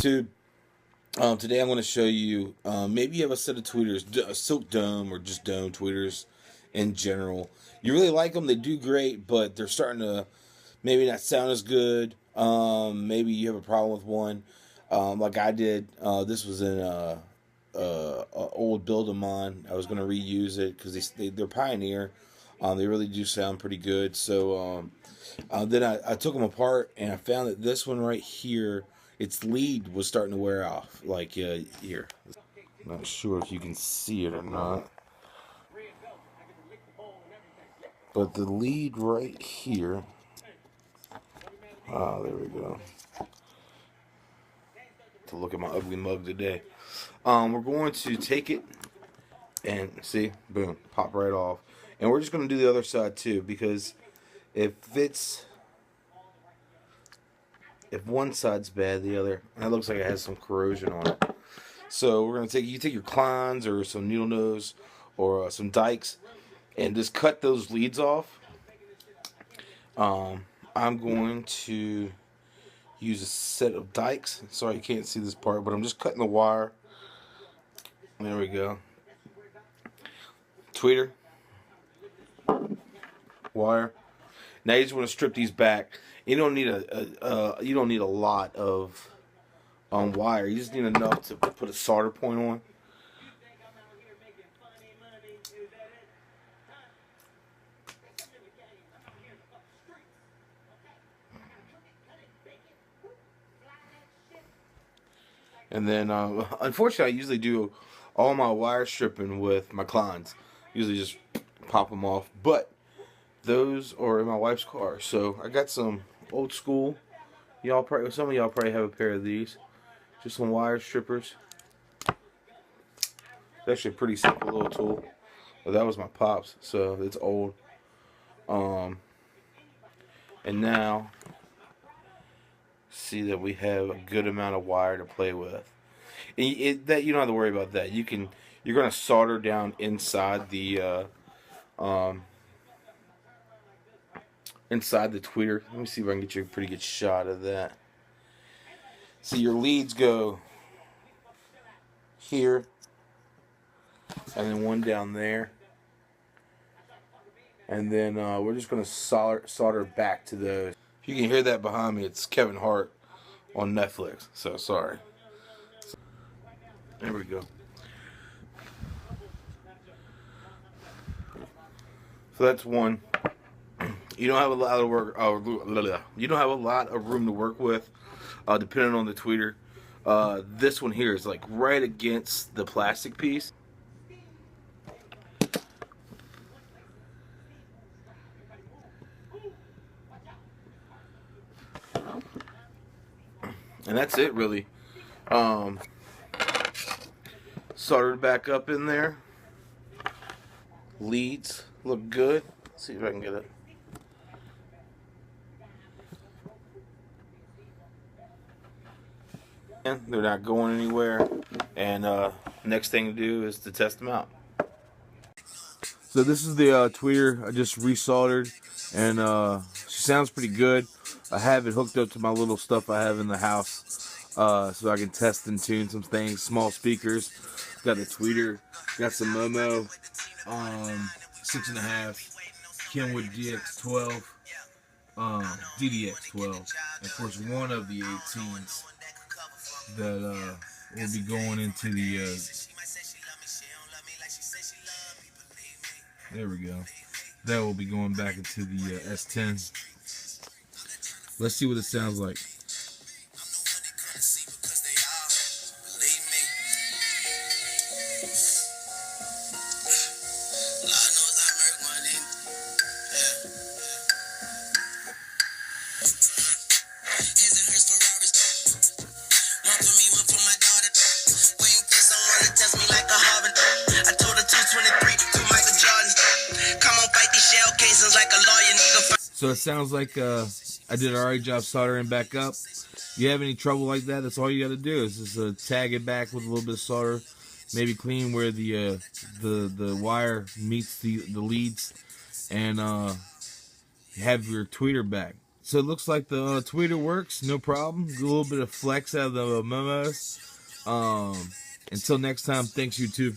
YouTube. Today I'm going to show you, maybe you have a set of tweeters, a silk dome or just dome tweeters in general. You really like them, they do great, but they're starting to maybe not sound as good. Maybe you have a problem with one, like I did. This was in a old build of mine. I was going to reuse it because they're Pioneer. They really do sound pretty good. So then I took them apart and I found that this one right here, its lead was starting to wear off. Like here, not sure if you can see it or not, but the lead right here. There we go. To look at my ugly mug today. We're going to take it and see, boom, pop right off. And we're just going to do the other side too, because if one side's bad, the other, and it looks like it has some corrosion on it. So we're going to take your Kleins or some needle nose or some dikes and just cut those leads off. I'm going to use a set of dikes. Sorry you can't see this part, but I'm just cutting the wire. There we go. Tweeter. Wire. Now you just want to strip these back. You don't need a lot of wire. You just need enough to put a solder point on. And then, unfortunately, I usually do all my wire stripping with my Kleins. Usually just pop them off. But those are in my wife's car. So I got some old school. Some of y'all probably have a pair of these. Just some wire strippers. It's actually a pretty simple little tool. But that was my pop's, so it's old. And now, see that we have a good amount of wire to play with. And that you don't have to worry about that. You're going to solder down inside the tweeter. Let me see if I can get you a pretty good shot of that. See, your leads go here, and then one down there, and then we're just going to solder back to those. If you can hear that behind me, it's Kevin Hart on Netflix. So sorry. There we go. So that's one. You don't have a lot of work. You don't have a lot of room to work with, depending on the tweeter. This one here is like right against the plastic piece. And that's it, really. Soldered back up in there. Leads look good. Let's see if I can get it. And they're not going anywhere. And next thing to do is to test them out. So this is the tweeter I just resoldered, and she sounds pretty good. I have it hooked up to my little stuff I have in the house, so I can test and tune some things. Small speakers, got the tweeter, got some Momo 6.5, Kenwood DX12, DDX12, and of course one of the 18s that will be going into the there we go. That will be going back into the S10. Let's see what it sounds like. So it sounds like I did an alright job soldering back up. If you have any trouble like that, that's all you got to do is just tag it back with a little bit of solder. Maybe clean where the wire meets the leads, and have your tweeter back. So it looks like the tweeter works, no problem. A little bit of flex out of the memos. Until next time, thanks YouTube.